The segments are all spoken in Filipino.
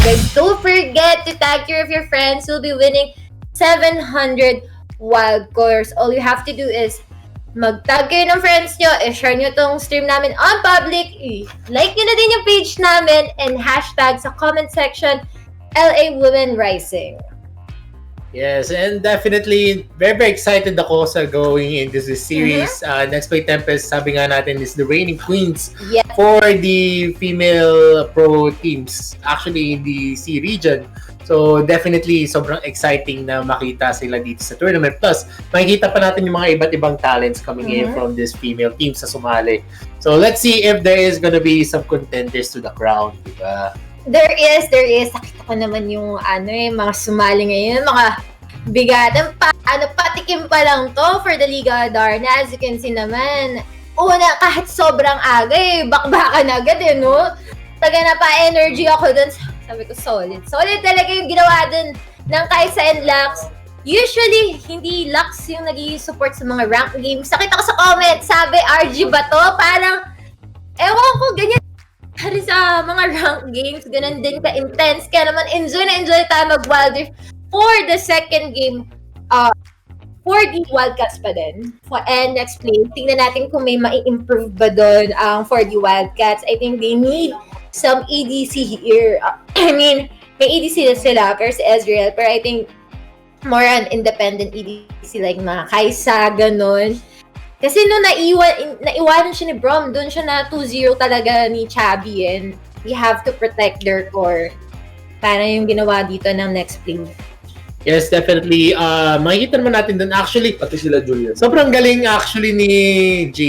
guys, don't forget to tag 3 of your friends who will be winning 700 wild cores. All you have to do is mag-tag kayo ng friends nyo, share nyo tong stream namin on public, like nyo na din yung page namin, and hashtag sa comment section, LA Women Rising. Yes, and definitely very, very excited ako sa going into this series. NexPlay Tempest, sabi nga natin, is the reigning queens for the female pro teams, actually in the C region. So definitely sobrang exciting na makita sila dito sa tournament. Plus, makikita pa natin yung mga iba't ibang talents coming in from this female team sa sumali. So let's see if there is gonna be some contenders to the crown, diba? There is. Nakita ko naman yung mga sumali ngayon, mga bigatan pa. Patikim pa lang to for the Liga Adarna. As you can see naman, kahit sobrang aga bakbakan agad no? Taga na pa energy ako dun. Sabi ko, solid. Solid talaga yung ginawa dun ng Kaisa and Lux. Usually, hindi Lux yung nag-i-support sa mga rank games. Nakita ko sa comment, sabi, RG ba to? Parang, ewan ko, ganyan. Pero sa mga rank games, ganun din ka-intense. Kaya naman, enjoy tayo mag-Wild Rift for the second game. For the Wildcats pa din. And NexPlay, tingnan natin kung may ma-improve ba doon for the Wildcats. I think they need some ADC here. I mean, may ADC na sila, pero si Ezreal. Pero I think more on independent ADC like mga Kaisa, ganun. Kasi nung naiwanan siya ni Brom, doon siya na 2-0 talaga ni Chabi, and we have to protect their core. Para yung ginawa dito ng NexPlay. Yes, definitely. Makikita naman natin doon actually. Pati sila Julian. Sobrang galing actually ni G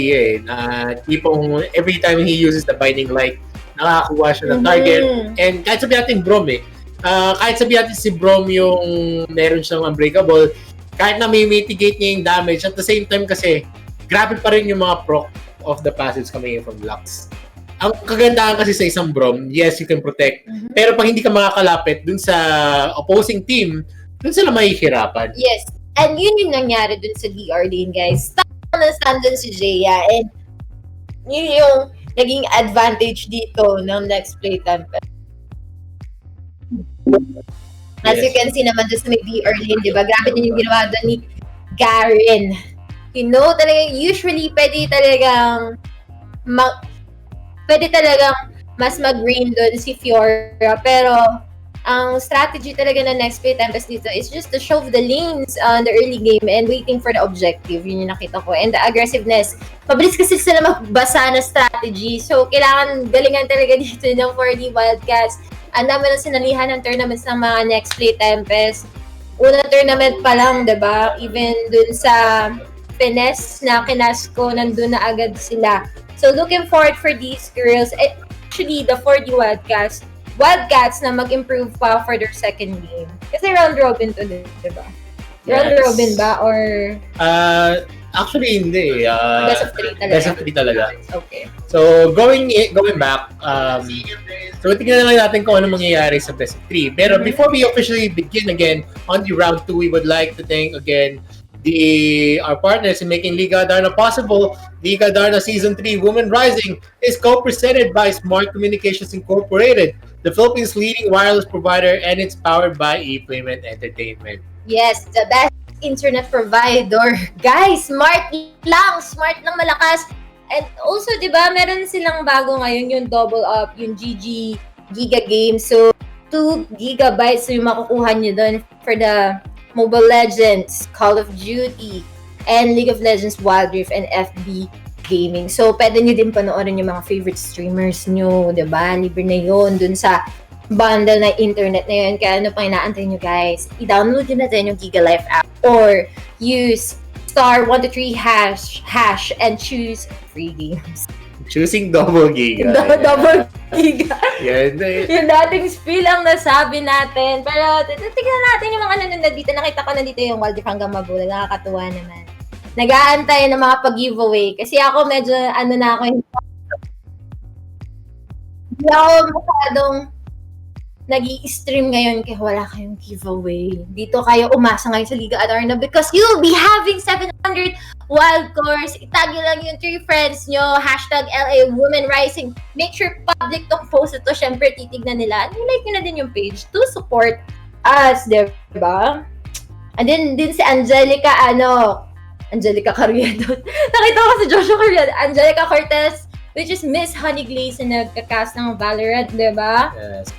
tipong every time he uses the binding light, nakakuha siya ng target. And kahit sabi natin Brom kahit sabi natin si Brom yung meron siyang unbreakable, kahit na may mitigate niya yung damage, at the same time kasi grabe pa rin yung mga proc of the passives coming in from Lux. Ang kagandahan kasi sa isang Brom, yes, you can protect. Pero pag hindi ka makakalapit dun sa opposing team, dun sila mahihirapan. Yes. And yun yung nangyari dun sa DR lane, guys. Nandun si Jaya, and yun yung naging advantage dito ng NexPlay Tempest. As you can see naman dun sa may DR lane, di ba? Grabe din yung ginawa doon ni Garen. You know, talaga, usually, pwede talagang mas mag-rain doon si Fiora. Pero, ang strategy talaga ng NexPlay Tempest dito is just to shove the lanes on the early game and waiting for the objective. Yun yung nakita ko. And the aggressiveness. Mabilis kasi sila magbasa na strategy. So, kailangan galingan talaga dito ng 4D Wildcats. Ang dami na sinalihan ng tournaments ng mga NexPlay Tempest. Unang tournament pa lang, diba? Even dun sa finesse na kinasko, nandun na agad sila. So, looking forward for these girls. Actually, the 4D Wildcats na mag-improve pa for their second game. Kasi round robin to, diba? Round robin ba? Or actually, hindi. Best of 3 talaga? Best of 3 talaga. Okay. So, going back, so tingnan na lang natin kung ano mangyayari sa best of 3. Pero before we officially begin again on the round 2, we would like to thank again our partners in making Liga Adarna possible. Liga Adarna Season 3 Women Rising is co-presented by Smart Communications Incorporated, the Philippines' leading wireless provider, and it's powered by ePayment Entertainment. Yes, the best internet provider. Guys, smart lang malakas. And also, di ba, meron silang bago ngayon yung double up, yung Giga game. So, 2 gigabytes yung makukuha nyo doon for the Mobile Legends, Call of Duty, and League of Legends, Wild Rift, and FB Gaming. So, pwede nyo din panoorin yung mga favorite streamers nyo, diba? Libre na yun dun sa bundle na internet na yun. Kaya ano pang inaantay nyo, guys? I-download nyo na din yung Giga Life app or use *123# and choose free games. Choosing double giga. Double giga. Yan. Yung dating spiel ang nasabi natin. Pero tignan natin yung mga nanonood dito. Nakita ko nandito yung Wild Rift hanggang magulang. Nakakatuwa naman. Nag-aantay ng mga pag-giveaway. Kasi ako medyo na ako hindi ako masyadong nag-i-stream ngayon kaya wala kayong giveaway. Dito kayo umasa ngayon sa Liga Adarna because you'll be having 700 wild course. Itag nyo lang yung 3 friends nyo. #LA Women Rising. Make sure public to post ito. Syempre, titignan nila. Like nyo na din yung page to support us, diba? And then, din si Angelica Carriedo. Nakita ko si Joshua Carriedo. Angelica Cortez, which is Miss Honey Glaze na nagka-cast ng Valorant, diba? Yes.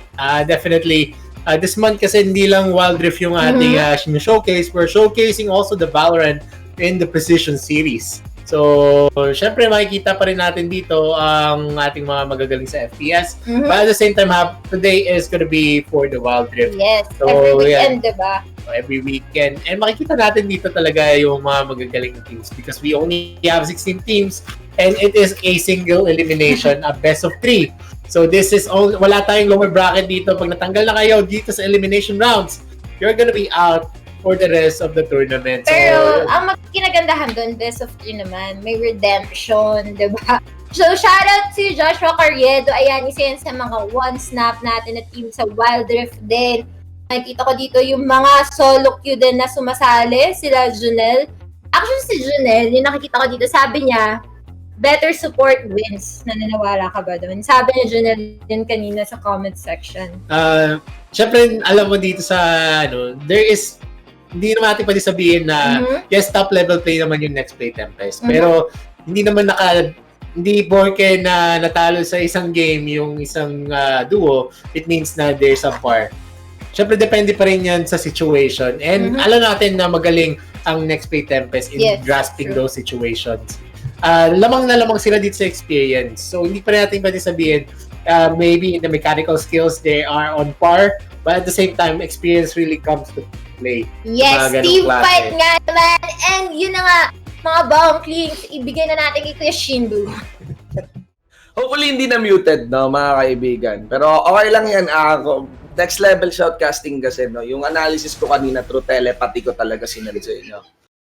Definitely. This month kasi hindi lang Wild Rift yung ating showcase. We're showcasing also the Valorant in the Precision series. So, syempre makikita pa rin natin dito ang ating mga magagaling sa FPS. But at the same time, today is gonna be for the Wild Rift. Yes, so, every weekend, diba? So, every weekend. And makikita natin dito talaga yung mga magagaling teams because we only have 16 teams and it is a single elimination, a best of 3. So this is all, wala tayong lower bracket dito. Pag natanggal na kayo dito sa elimination rounds, you're gonna be out for the rest of the tournament. Pero ang kinagandahan doon, best of 3 naman, may redemption, diba? So shoutout si Joshua Carriedo. Ayan, isa yan sa mga one snap natin na team sa Wild Rift din. Nakikita ko dito yung mga solo queue din na sumasali, sila Junel. Actually si Junel, yung nakikita ko dito, sabi niya, better support wins. Naniniwala ka ba doon? Sabi ni Junel din kanina sa comment section. Syempre, alam mo dito sa, there is, hindi naman natin pwede sabihin na, yes, top level play naman yung NexPlay Tempest. Pero, hindi naman hindi porke na natalo sa isang game yung isang duo, it means na there's a par. Syempre, depende pa rin yan sa situation. And alam natin na magaling ang NexPlay Tempest in grasping those situations. Lamang na lamang sila dito sa experience. So, hindi pa natin pwede sabihin, maybe in the mechanical skills, they are on par. But at the same time, experience really comes to play. Yes, team fight nga naman. And yun na nga, mga bawang clinks, ibigay na natin kay Kuya Sh1n Boo. Hopefully, hindi na muted, no, mga kaibigan. Pero okay lang yan. Next level shoutcasting kasi, no? Yung analysis ko kanina through telepathy ko talaga sinunod sa inyo.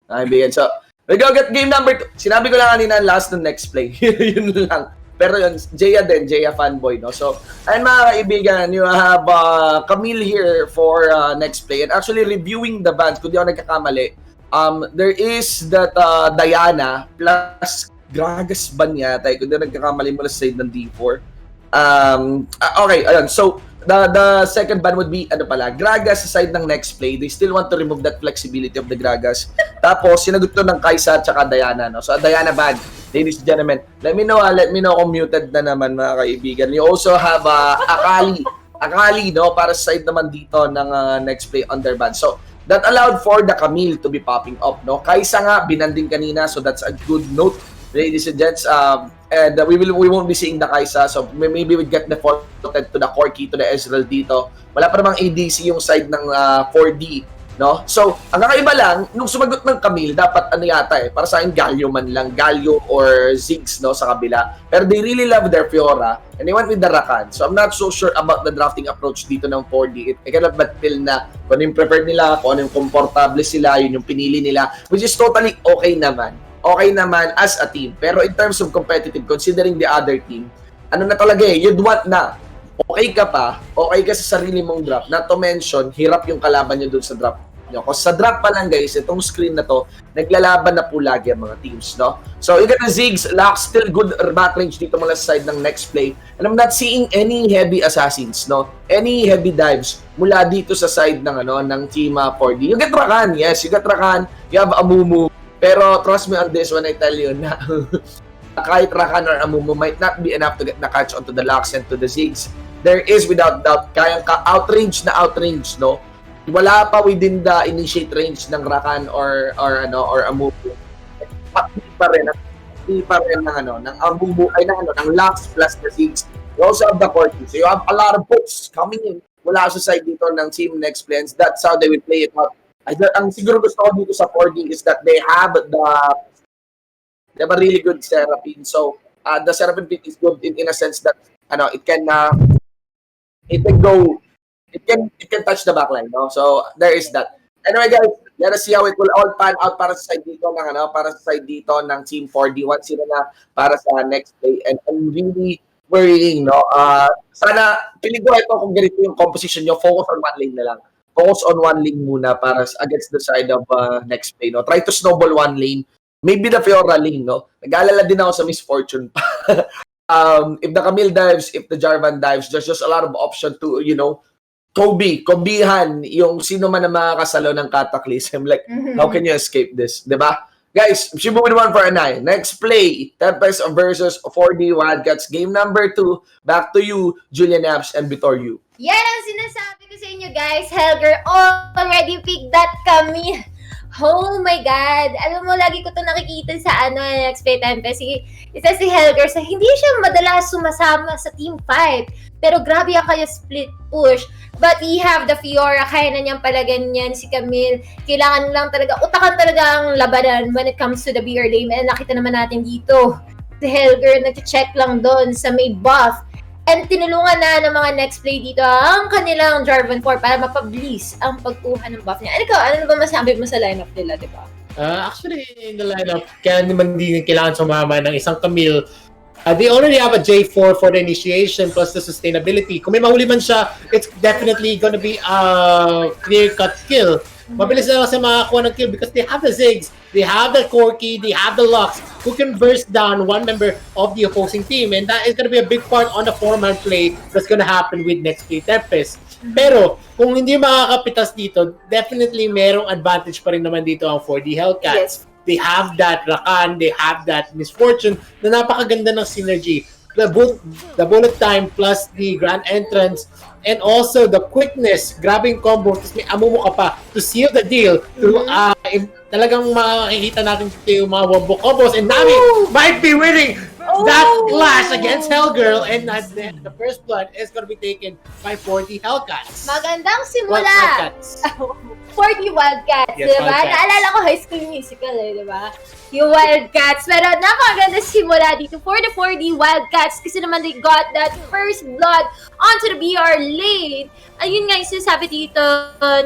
Kaibigan, so, we go get game number 2. Sinabi ko lang kanina last ng NexPlay. Yun lang. Pero yun, Jaya fanboy, no? So, ayun mga kaibigan, you have Camille here for NexPlay. And actually, reviewing the bans, kung di ako nagkakamali, there is that Diana plus Gragas ban yata. Kung di nagkakamali mula sa side ng D4. Okay, ayun. So, the second ban would be, Gragas sa side ng NexPlay. They still want to remove that flexibility of the Gragas. Tapos, sinagot to ng Kaisa at saka Diana, no? So, Diana ban. Ladies and gentlemen, let me know kung muted na naman, mga kaibigan. You also have Akali, no? Para sa side naman dito ng NexPlay underban. So, that allowed for the Camille to be popping up, no? Kaisa nga, binanding kanina, so that's a good note. Ladies and gents, and we won't be seeing the Kaisa, so maybe we get defaulted to the Corky, to the Ezreal dito. Wala pa namang ADC yung side ng 4D, no? So, ang kakaiba lang, nung sumagot ng Camille, dapat para sa akin Galio man lang, Galio or Ziggs, no, sa kabila. Pero they really love their Fiora, and they went with the Rakan. So, I'm not so sure about the drafting approach dito ng 4D. I cannot but feel na kung ano yung preferred nila, kung ano yung komportable sila, yun yung pinili nila, which is totally okay naman. Okay naman as a team. Pero in terms of competitive, considering the other team, ano na talaga you'd want na okay ka sa sarili mong draft. Not to mention, hirap yung kalaban nyo dun sa draft nyo. Kasi sa draft pa lang guys, itong screen na to, naglalaban na po lagi ang mga teams, no? So, you got the Ziggs, Lux, still good back range dito mula sa side ng NexPlay. And I'm not seeing any heavy assassins, no? Any heavy dives mula dito sa side ng, ng team 4D. You get Rakan, yes, you got Rakan, you have Amumu. Pero trust me on this when I tell you na kahit Rakan or Amumu might not be enough to get the catch onto the Lux and to the Ziggs. There is without doubt kayang ka-outrange, no? Wala pa within the initiate range ng Rakan or Amumu. Hindi pa rin ng Amumu ng Lux plus the Ziggs. You also have the Corky. So you have a lot of books coming in mula sa side dito ng team NexPlay. That's how they will play it out. Ang siguro gusto ko dito sa 4D is that they have a really good Seraphine. So, the Seraphine pick is good in a sense that it can touch the backline, no? So, there is that. Anyway, guys, let us see how it will all pan out para sa side dito ng Team 4D. 1-0 na para sa NexPlay. And I'm really worrying, no? Sana, piling ko ito kung ganito yung composition nyo, focus on one lane na lang. Focus on one lane muna para against the side of NexPlay, no? Try to snowball one lane. Maybe the Fiora lane, no? Nag-aalala din ako sa Misfortune pa. If the Camille dives, if the Jarvan dives, there's just a lot of option to, Kobehan, yung sino man na makakasalo ng Cataclysm. Like, how can you escape this? Diba? Guys, Sh1n Boo with 1 for a 9. Next play, Tempest versus 4D Wildcats. Game number 2. Back to you, Julian Napz and Vittorio. Yan ang sinasabi ko sa inyo, guys. Helger already picked that kami. Oh my God. Alam mo, lagi ko to nakikita sa NexPlay Tempest. Isa si Helger, hindi siya madalas sumasama sa team fight. Pero grabe ang kaya split push. But we have the Fiora, kaya na niyang palagan yan si Camille. Kailangan lang talaga, utakan talaga ang labanan when it comes to the BR lane. And nakita naman natin dito, si Helger nag-check lang doon sa may buff. And tinulungan na ng mga NexPlay dito ang kanilang Jarvan 4 para mapabilis ang pagkuha ng buff niya. Ano ba masabi mo sa lineup nila, di ba? Actually, in the lineup, kaya naman din kailangan sumama ng isang Camille. They already have a J4 for the initiation plus the sustainability. Kung may mahuli man siya, it's definitely gonna be a clear-cut kill. Mabilis na lang siya makakuha ng kill because they have the Ziggs, they have the Corki, they have the Lux who can burst down one member of the opposing team. And that is gonna be a big part on the 4-man play that's gonna happen with NexPlay Tempest. Pero, kung hindi makakapitas dito, definitely merong advantage pa rin naman dito ang 4D Hellcats. Yes. They have that Rakan, they have that Misfortune na napakaganda ng synergy. The bullet time plus the grand entrance and also the quickness, grabbing combo, tapos may amumo ka pa to seal the deal. Talagang makikita natin dito yung mga wombo combos and Nami might be winning that clash against Hellgirl and the first blood is going to be taken by 4D Hellcats. Magandang simula! 4D Wildcats, yes, diba? Wildcats. Naalala ko High School Musical, diba? Yung Wildcats. Pero napakaganda simula dito for the 4D Wildcats kasi naman they got that first blood onto the BR lane. Ayun nga yung sinasabi dito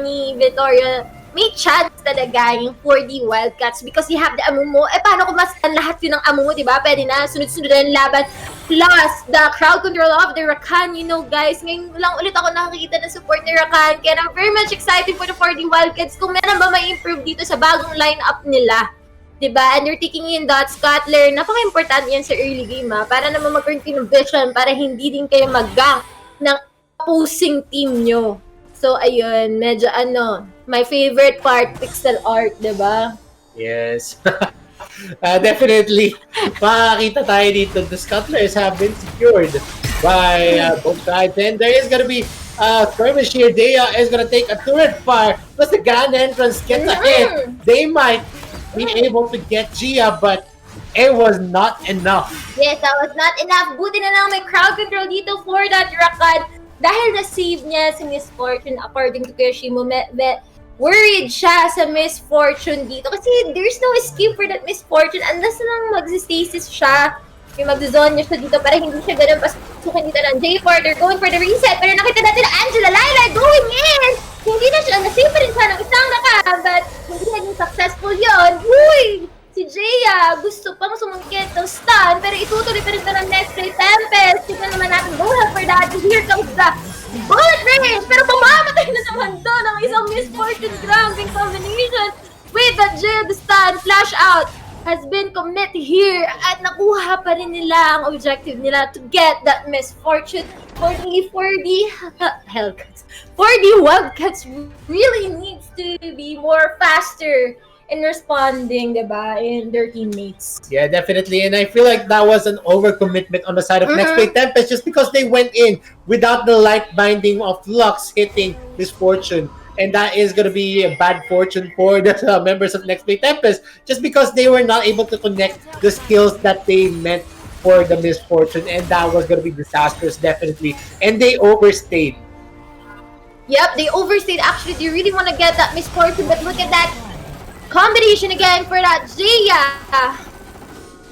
ni Vittorio, may chance talaga yung 4D Wildcats because you have the Amumu. Paano kung masan lahat yun ng Amumu, diba? Pwede na, sunod-sunod na yung laban. Plus, the crowd control of the Rakan, guys. Ngayon lang ulit ako nakakita ng support ni Rakan. Kaya I'm very much excited for the 4D Wildcats kung meron ba may improve dito sa bagong lineup nila. Diba? And you're taking in that Scuttler. Napaka-important yan sa early game, para naman mag-earn kayo ng vision para hindi din kayo mag-gank ng opposing team nyo. So, ayun, medyo my favorite part, pixel art, diba? Yes. Definitely. Makakita tayo dito. The Scuttlers have been secured by both sides. And there is gonna be skirmish here. Dea is gonna take a turret fire. Plus the grand entrance gets a hit. They might be able to get Gia, but it was not enough. Yes, that was not enough. Buti na lang may crowd control dito for that Rakan. Dahil na-save niya si Misfortune, according to Sh1n Boo, worried siya sa Misfortune dito. Kasi there's no escape for that Misfortune unless na mag-stasis siya. Yung mag-zone niya siya dito para hindi siya ganun pasukin dito ng J4. They're going for the reset. Pero nakita natin na Angela Lila going in! Hindi na siya, na-save pa rin siya ng isang Rakan, but hindi naging successful yun. Uy! Si Jaya gusto pang sumungkit ng stun, pero itutuloy pa rin ito ng NexPlay Tempest. Tignan naman natin, go ahead for that. Here comes the bullet range, pero pumamatay na naman doon ang isang Misfortune grounding combination with the Jaya, the stun, flash out has been commit here at nakuha pa rin nila ang objective nila to get that Misfortune for the Hellcats. 4D Wildcats really needs to be more faster in responding, diba, in their teammates. Yeah, definitely. And I feel like that was an overcommitment on the side of NexPlay Tempest just because they went in without the light binding of Lux hitting Misfortune. And that is going to be a bad fortune for the members of NexPlay Tempest just because they were not able to connect the skills that they meant for the Misfortune. And that was going to be disastrous, definitely. And they overstayed. Yep, they overstayed. Actually, they really want to get that Misfortune, but look at that combination again for that Jaya.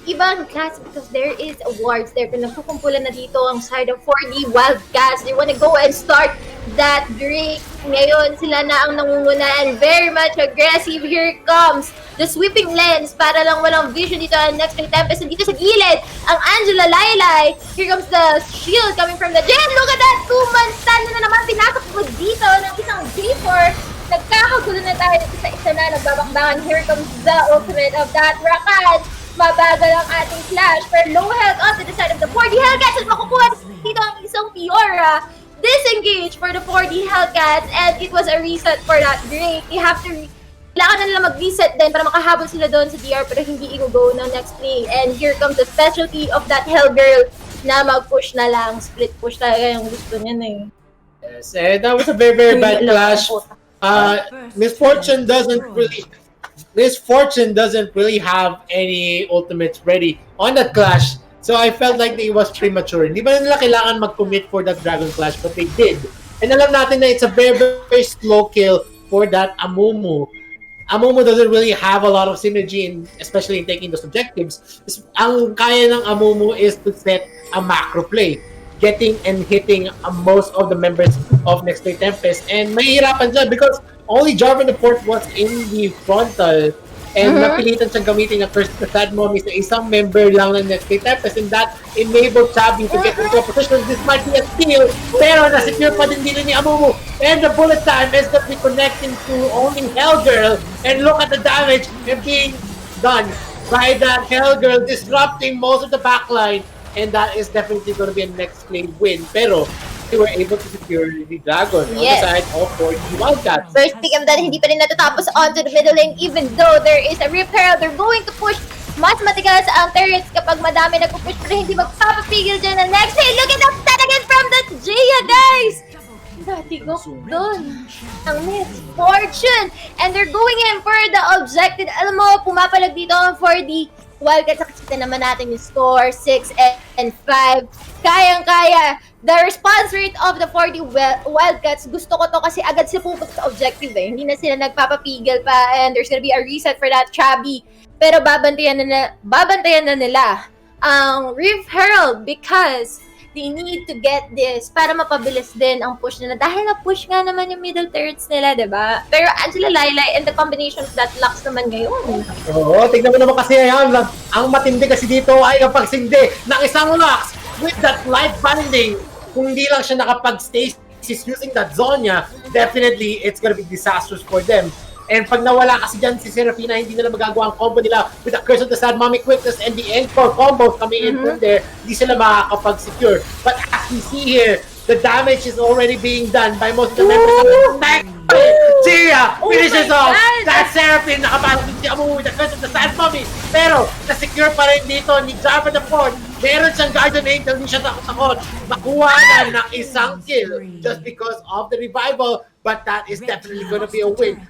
ibang class because there is awards there. Pinagkukumpulan na dito ang side of 4D Wildcats. They wanna go and start that break. Ngayon, sila na ang nangunguna and very much aggressive. Here comes the sweeping lens para lang walang vision dito ang NexPlay Tempest. And dito sa gilid, ang Angela Laylay. Here comes the shield coming from the gym. Look at that! 2-man stand na naman pinasok mo dito ng isang G4. Nagkakagulo na tayo sa isa na nagbabakbakan. Here comes the ultimate of that Rakan. Mabagal ang ating flash. Pero low health on to the side of the 4D Hellcats. At makukuha dito ang isang Fiora. Disengage for the 4D Hellcats. And it was a reset for that break. You have to... Kailangan na nila mag-reset din para makahabol sila doon sa DR pero hindi i-go ng next play. And here comes the specialty of that Hellgirl na mag-push na lang. Split push talaga yung gusto niya na eh. Yes, and that was a very, very bad clash. Misfortune doesn't really have any ultimates ready on that clash. So I felt like it was premature. Hindi ba nila kailangan mag-commit for that Dragon Clash, but they did. And alam natin na it's a very, very slow kill for that Amumu. Amumu doesn't really have a lot of synergy, especially in taking those objectives. Ang kaya ng Amumu is to set a macro play, getting and hitting most of the members of NexPlay Tempest. And mahihirapan siya because only Jarvan the Fourth was in the frontal and napilitan siyang gamitin ang Curse the Sad Mommy sa isang member lang ng NexPlay Tempest, and that enabled Chabi to get into a position. This might be a steal, pero na-secure pa din dito ni Amumu. And the bullet time is that we connecting to only Hellgirl, and look at the damage being done by that Hellgirl, disrupting most of the backline. And that is definitely going to be a NexPlay win. Pero they were able to secure the Dragon on the side of 4D Wildcats. First pick that hindi pa rin natatapos onto the middle lane even though there is a Rift Herald. They're going to push mas matigas ang turrets kapag madami nagpupush pero hindi magpapapigil dyan ang next. Hey, look at that again from that Jaya, guys! Natigok dun ang Misfortune. And they're going in for the objective. Alam mo, pumapalag dito ang 4D Wildcats. Nakikita naman natin yung score, 6 and 5. Kayang-kaya. The response rate of the 4D Wildcats, gusto ko to kasi agad sila pupunta sa objective eh. Hindi na sila nagpapapigil pa and there's gonna be a reset for that Chubby. Pero babantayan na nila ang Rift Herald because they need to get this para mapabilis din ang push nila. Dahil na-push nga naman yung middle turrets nila, diba? Pero Angela Laylay and the combination of that Lux naman ngayon. Oo, tignan mo naman kasi yan. Ang matindi kasi dito ay ang pagsindi ng isang Lux with that life binding. Kung hindi lang siya nakapag-stasis using that Zonya, definitely it's gonna be disastrous for them. And pag nawala kasi dyan si Serafina, hindi nila magagawa ang combo nila with the Curse of the Sad Mommy quickness and the encore combos coming in from there, hindi sila makakapag-secure. But as we see here, the damage is already being done by most of the members of the NexPlay. Gia finishes off that Seraphine, nakapasok din si Amu with the Curse of the Sad Mommy. Pero, na-secure pa rin dito ni Jarvan the Fourth. Meron siyang Guardian Angel, hindi siya takot-takot. Makuha na ng isang kill just because of the revival. But that is definitely gonna be a win.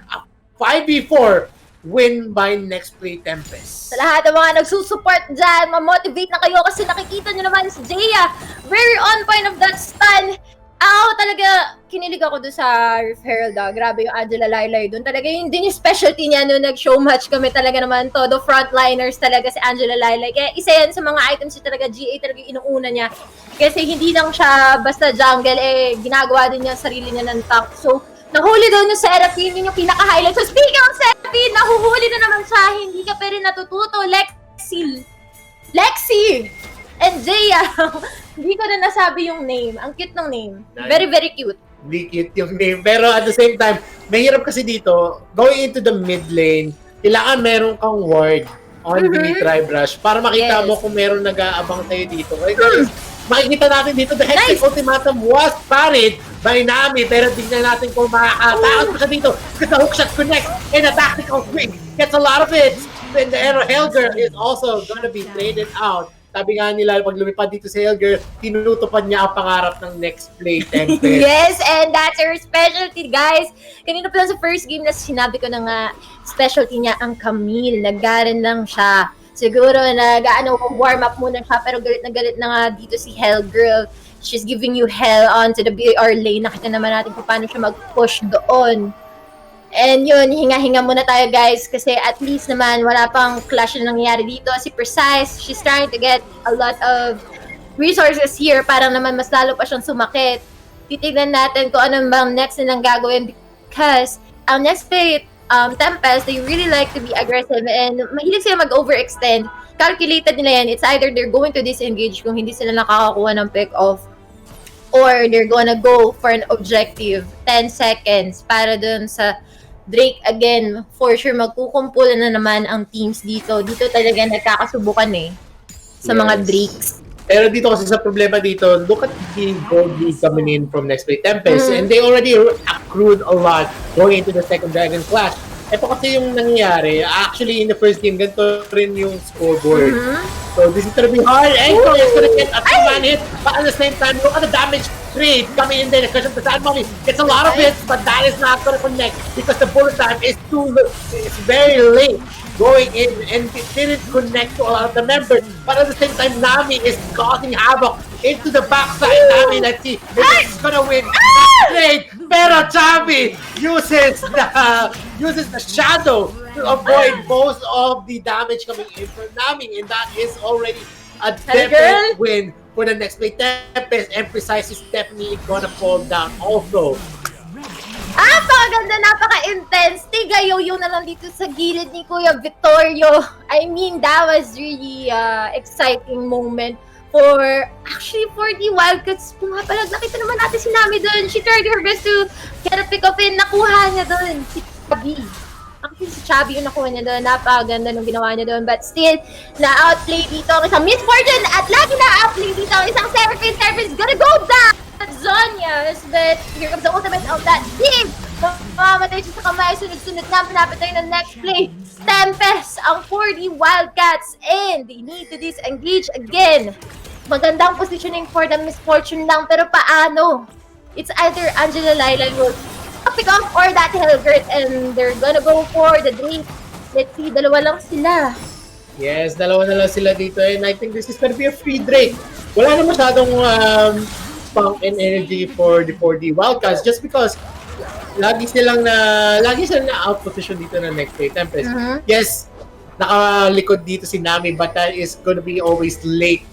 5v4 win by NexPlay Tempest. Sa lahat ng mga nagsusupport dyan, ma-motivate na kayo kasi nakikita nyo naman si Jaya. Very on point of that stun. Ako talaga, kinilig ako doon sa Rift Herald. Grabe yung Angela Laylay doon. Talaga yun din yung specialty niya nung nag-show match kami talaga naman to. The frontliners talaga si Angela Laylay. Kaya isa yan sa mga items yung talaga GA talaga yung inuuna niya. Kasi hindi lang siya basta jungle, ginagawa din niya sarili niya ng tank. So, nahuli daw yung Seraphine, yun yung pinaka-highlight. So speaking of Seraphine, nahuhuli na naman siya. Hindi ka pa rin natututo. Lexi! And Jaya. Hindi ko na nasabi yung name. Ang cute ng name. Very, very cute. Hindi cute yung name. Pero at the same time, mahirap kasi dito, going into the mid lane, kailangan meron kang ward on the tribe rush para makita mo kung meron nag-aabang sa'yo dito. Okay, makikita natin dito, the Hextech Ultimatum was parried by Nami, pero tignan natin kung makakatakas pa siya dito because the hookshot connects and a tactical swing gets a lot of hits. Then the Arrow Hellgirl is also gonna be traded out. Sabi nga nila, pag lumipad dito sa Hellgirl, tinutupad niya ang pangarap ng NexPlay Tempest. Yes, and that's her specialty, guys. Kanina pa lang sa first game na sinabi ko na nga, specialty niya ang Camille. Nag-Garen lang siya. Siguro warm up muna siya, pero galit na nga dito si Hellgirl. She's giving you hell onto the BR lane. Nakita naman natin kung paano siya mag-push doon. And yun, hinga-hinga muna tayo guys kasi at least naman wala pang clash na nangyayari dito. Si Precise, she's trying to get a lot of resources here para naman mas lalo pa siyang sumakit. Titignan natin kung ano bang next nilang gagawin because ang NexPlay Tempest, they really like to be aggressive and mahilig sila mag-overextend. Calculated nila yan. It's either they're going to disengage kung hindi sila nakakakuha ng pick-off or they're gonna go for an objective 10 seconds para dun sa Drake again. For sure, magkukumpulan na naman ang teams dito. Dito talaga nagkakasubukan sa mga Drakes. Pero dito kasi sa problema dito, look at the gold lead coming in from NexPlay Tempest and they already accrued a lot going into the second Dragon Clash. Ito kasi yung nangyayari. Actually, in the first game, ganito rin yung scoreboard. So, this is gonna be hard. Enko is gonna get a 2-man hit, but at the same time, look at the damage trade coming in there. Because of the side money, gets a lot of hits, but that is not gonna connect because the bullet time is it's very late going in and it didn't connect to a lot of the members. But at the same time, Nami is causing havoc into the backside. Nami, let's see if it's gonna win that trade. Pero Chabi uses the shadow to avoid most of the damage coming in from Nami, and that is already a definite win for the NexPlay Tempest, and Precise is definitely gonna fall down also. Napakaganda, napaka-intense. Tigayo-yo na lang dito sa gilid ni Kuya Vittorio. I mean, that was really exciting moment for the Wildcats. Pumapalag, nakita naman natin si Nami doon. She tried her best to get a pick-up in. Nakuha niya doon si Chubby. Actually, si Chubby yung nakuha niya doon. Napakaganda nung ginawa niya doon. But still, na-outplay dito ang isang misfortune at lagi na-outplay dito ang isang Seraphine. Seraphine is gonna go down! Zonias, but here comes the ultimate of that team. Mamamatay siya sa kamay, sunod-sunod na pinapatay ng NexPlay Tempest ang 4D Wildcats and they need to disengage again. Magandang positioning for the misfortune lang, pero paano? It's either Angela Laila will pick off or that Helgert and they're gonna go for the Drake. Let's see, dalawa lang sila. Yes, dalawa na lang sila dito and I think this is gonna be a free Drake. Wala na masyadong pump and energy for the 4D Wildcats just because lagi silang na out position dito ng NexPlay Tempest. Yes, nakalikod dito si Nami but that is gonna be always late.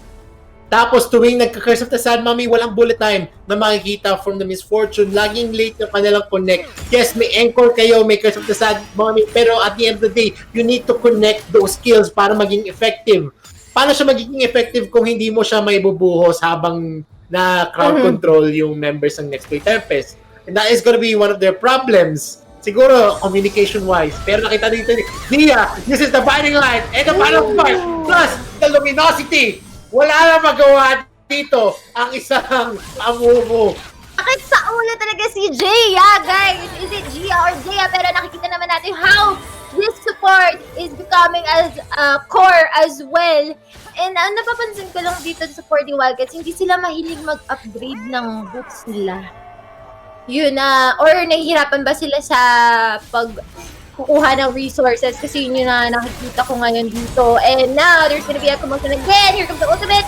Tapos tuwing nagka-Curse of the Sad Mommy, walang bullet time na makikita from the misfortune. Laging late yung kanilang connect. Yes, may encore kayo, may Curse of the Sad Mommy, pero at the end of the day, you need to connect those skills para maging effective. Paano siya magiging effective kung hindi mo siya may bubuhos habang na crowd control yung members ng NexPlay Tempest? And that is gonna be one of their problems. Siguro, communication-wise. Pero nakita dito ni Nia, this is the binding line and the final part, plus the luminosity. Wala na magawa dito ang isang amumu. Bakit sa ulo talaga si Jaya, guys? Is it Gia or Jaya? Pero nakikita naman natin how this support is becoming as core as well. And napapansin ko lang dito sa 4D Wildcats, hindi sila mahilig mag-upgrade ng boots nila. Yun or nahihirapan ba sila sa pagkukuha ng resources kasi yun yung nakikita ko ngayon dito. And now, there's gonna be a commotion again. Here comes the ultimate.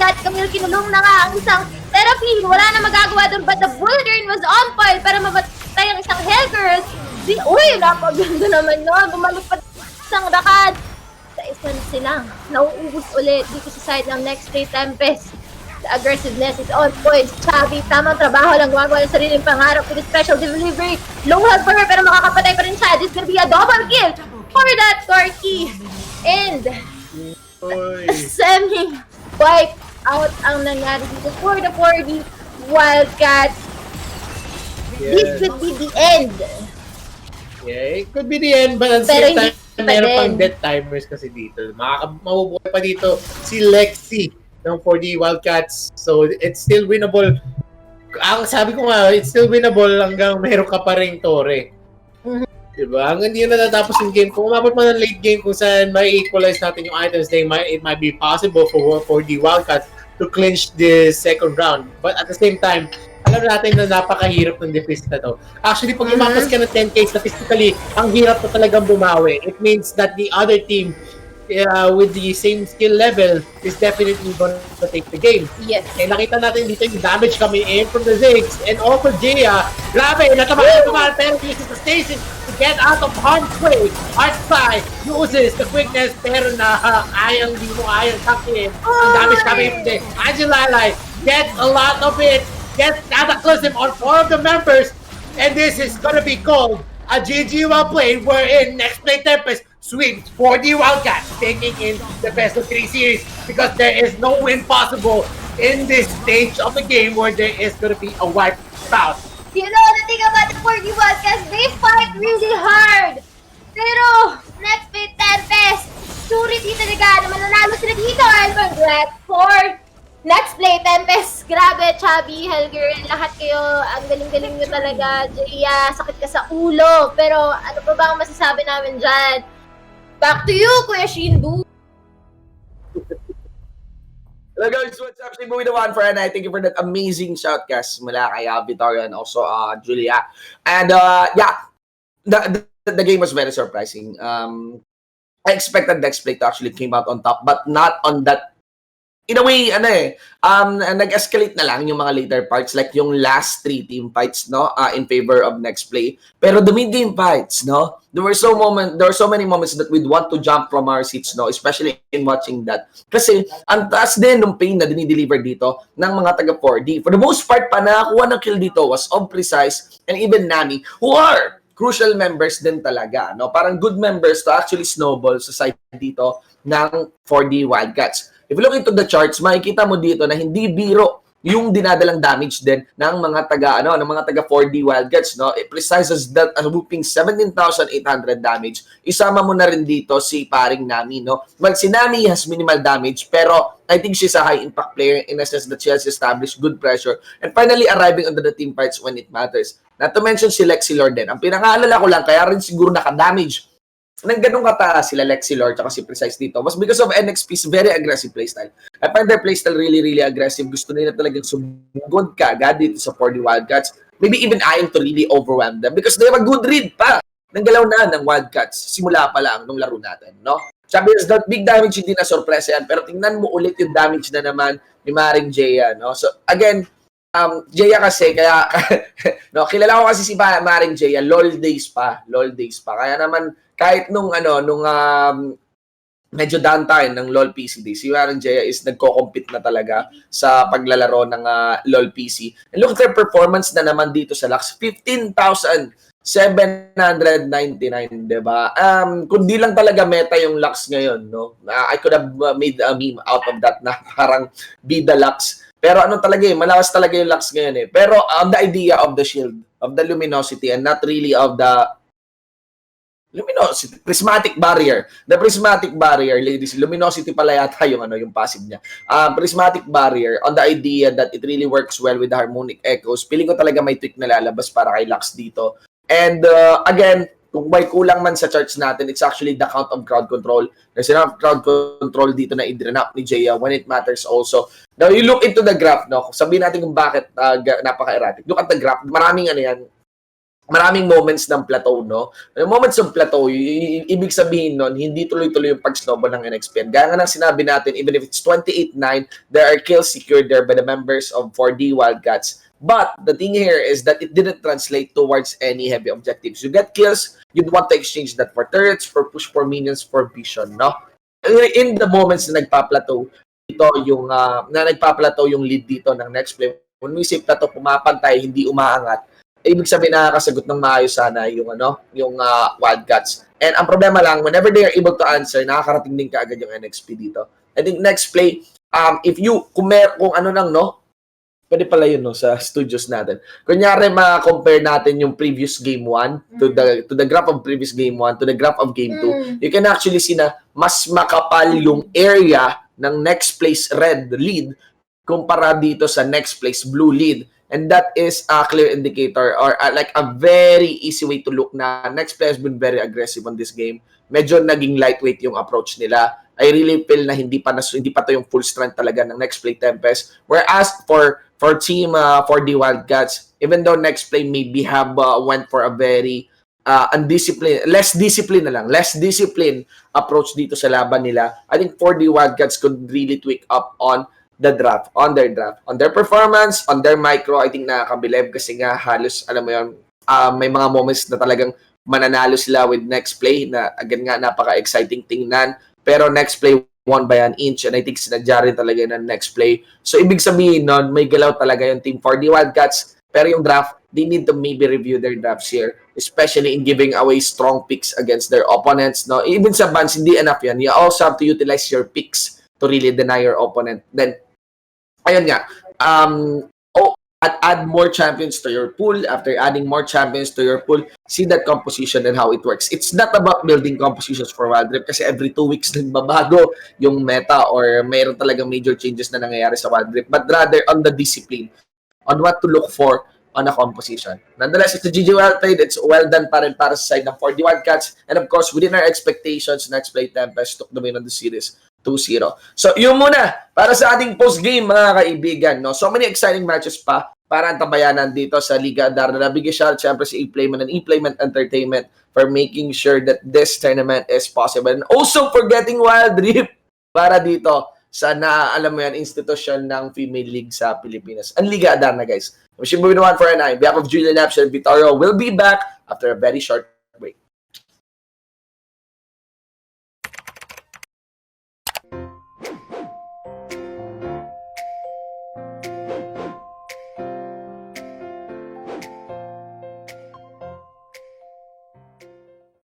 That Camille kinulong na nga ang isang Seraphine. Wala na magagawa doon but the bullet rain was on point para mabatay ang isang Hellgirls. Uy, napaganda naman no. Gumalok pa isang rakad. Sa isang silang nauubos ulit dito sa side ng NexPlay Tempest. The aggressiveness is on point. Chubby, tamang trabaho lang gumagawa ng sariling pangarap with a special delivery. Low health for her pero makakapatay pa rin siya. This is gonna be a double kill for that Corky. And semi-wipe out ang nangyari dito for the 4D Wildcats. Yes. This could be the end. Yeah, it could be the end, but at the same time, meron pang death timers kasi dito. Mabubuhay pa dito si Lexi ng 4D Wildcats. So, it's still winnable. Ang sabi ko nga, it's still winnable hanggang meron ka pa rin Tore. Diba? Hanggang hindi na natatapos yung game. Kung umabot mo ng late game kung saan may equalize natin yung items, then it might be possible for 4D Wildcats to clinch the second round. But at the same time, alam natin na napakahirap ng defense na to. Actually, pag lumapas ka ng 10k, statistically, ang hirap na talagang bumawi. It means that the other team with the same skill level is definitely going to take the game. Yes. Eh, nakita natin dito yung damage coming in from the Ziggs and also Gia. Grabe, natamaan pero uses the station to get out of harm's way. Artsai uses the quickness pero di mo kayang takin. Ang damage coming in from the Angelalai gets a lot of it. Gets cataclysm on 4 of the members. And this is gonna be called a GG well played, wherein NexPlay Tempest sweeps 4D Wildcats, taking in the best of 3 series because there is no win possible in this stage of the game where there is gonna be a wipe out. You know, the thing about the 4D Wildcats, they fight really hard. Pero, NexPlay Tempest, suri dito talaga na mananalo sila dito. And congrats for NexPlay Tempest. Grabe, Chubby, Helger, lahat kayo, ang galing-galing nyo talaga. Jaya, sakit ka sa ulo. Pero ano pa ba ang masasabi namin dyan? Back to you, Kuya Sh1n Boo. Hello guys, what's up? Sh1n Boo with the one for and I thank you for that amazing shoutcast mula kay Vittorio and also Julia. And the game was very surprising. I expected NexPlay to actually came out on top, but not on that. In a way, nag-escalate na lang yung mga later parts, like yung last 3 team fights, no, in favor of NexPlay. Pero the mid-game fights, no, there were so many moments that we'd want to jump from our seats, no, especially in watching that. Kasi, ang taas din ng pain na dinideliver dito ng mga taga 4D. For the most part, pa nakakuha ng kill dito was of Precise and even Nami, who are crucial members din talaga, no? Parang good members to actually snowball sa side dito ng 4D Wildcats. If you look into the charts, makikita mo dito na hindi biro yung dinadalang damage din ng mga taga 4D Wildcats, no? It precises that a whooping 17,800 damage. Isama mo na rin dito si paring Nami, no? Well, si Nami has minimal damage, pero I think she's a high impact player in a sense that she has established good pressure and finally arriving onto the team fights when it matters. Not to mention si Lexilor din. Ang pinakaalala ko lang, kaya rin siguro naka-damage ng ganun kataas sila Lexilor tsaka si Precise dito was because of NXP's very aggressive playstyle. I find their playstyle really, really aggressive. Gusto nila talagang sumugod ka agad dito sa 4D Wildcats. Maybe even eyeing to really overwhelm them because they have a good read pa ng galaw na ng Wildcats simula pa lang nung laro natin, no? Sabi is that big damage hindi na sorpresa yan, pero tingnan mo ulit yung damage na naman ni Maring Jaya, no? So again, Jaya kasi kaya no, kilala ko kasi si Maring Jaya LOL days pa. Kaya naman kahit nung medyo downtime ng LOL PC days, si Maring Jaya is nagko-compete na talaga sa paglalaro ng LOL PC. And look at their performance na naman dito sa Lux, 15,799, diba? Kundi lang talaga meta yung Lux ngayon, no? I could have made a meme out of that na parang bida Lux. Pero ano talaga malakas talaga yung Lux ngayon Pero the idea of the shield, of the luminosity, and not really of the luminosity, prismatic barrier. The prismatic barrier, ladies, luminosity pala yata yung passive niya. Prismatic barrier on the idea that it really works well with the harmonic echoes. Feeling ko talaga may tweak na lalabas para kay Lux dito. And again, kung may kulang man sa charts natin, it's actually the count of crowd control. There's enough crowd control dito na i-drenap ni Jaya when it matters also. Now, you look into the graph, no? Sabihin natin kung bakit napaka-erratic. Look at the graph. Maraming moments ng plateau, no? Yung moments of plateau, ibig sabihin nun, hindi tuloy-tuloy yung pag-snowball ng NXPN. Gaya nga nang sinabi natin, even if it's 28-9, there are kills secured there by the members of 4D Wildcats. But the thing here is that it didn't translate towards any heavy objectives. You get kills, you'd want to exchange that for turrets, for push, for minions, for vision, no? In the moments na nagpa-plateau, nagpa-plateau yung lead dito ng NexPlay, when we say plateau, pumapantay, hindi umaangat, ibig sabihin nakakasagot ng maayos sana yung Wildcats. And ang problema lang, whenever they are able to answer, nakakarating din kaagad yung NXP dito. I think NexPlay, if you, kung pwede pala yun sa studios natin. Kunyari ma-compare natin yung previous game 1 to the graph of previous game 1 to the graph of game 2, you can actually see na mas makapal yung area ng NexPlay's red lead kumpara dito sa NexPlay's blue lead. And that is a clear indicator or like a very easy way to look na NexPlay has been very aggressive on this game. Medyo naging lightweight yung approach nila. I really feel na hindi pa to yung full strength talaga ng NexPlay Tempest. Whereas for team 4D Wildcats, even though NexPlay maybe have went for a very undisciplined, less disciplined approach dito sa laban nila. I think for the Wildcats could really tweak up on their draft, on their performance, on their micro. I think nakakabilib kasi nga halos, alam mo yun, may mga moments na talagang mananalo sila with NexPlay na again nga napaka-exciting tingnan. Pero NexPlay won by an inch and I think sinadya rin talaga ng NexPlay. So ibig sabihin nun, may galaw talaga yung team for the Wildcats. Pero yung draft, they need to maybe review their drafts here, especially in giving away strong picks against their opponents. No, even sa bans, hindi enough yan. You also have to utilize your picks to really deny your opponent. Then, ayun nga, add more champions to your pool. After adding more champions to your pool, see that composition and how it works. It's not about building compositions for Wild Rift kasi every 2 weeks nagbabago yung meta or mayroon talagang major changes na nangyayari sa Wild Rift, but rather on the discipline, on what to look for on a composition. Nonetheless, it's a GG well played. It's well done pa rin para sa side ng 4D Wildcats. And of course, within our expectations, NexPlay Tempest took the win on the series 2-0. So, yun muna para sa ating post-game, mga kaibigan. No? So many exciting matches pa para antabayanan dito sa Liga Adarna. Nabigay siya, siyempre, si E-Playment and E-Playment Entertainment for making sure that this tournament is possible. And also for getting Wild Rift para dito sa alam mo yan, institusyon ng female league sa Pilipinas. Ang Liga Adarna, guys. I'm Sh1n Boo for an eye. On behalf of Napz and Vittorio, will be back after a very short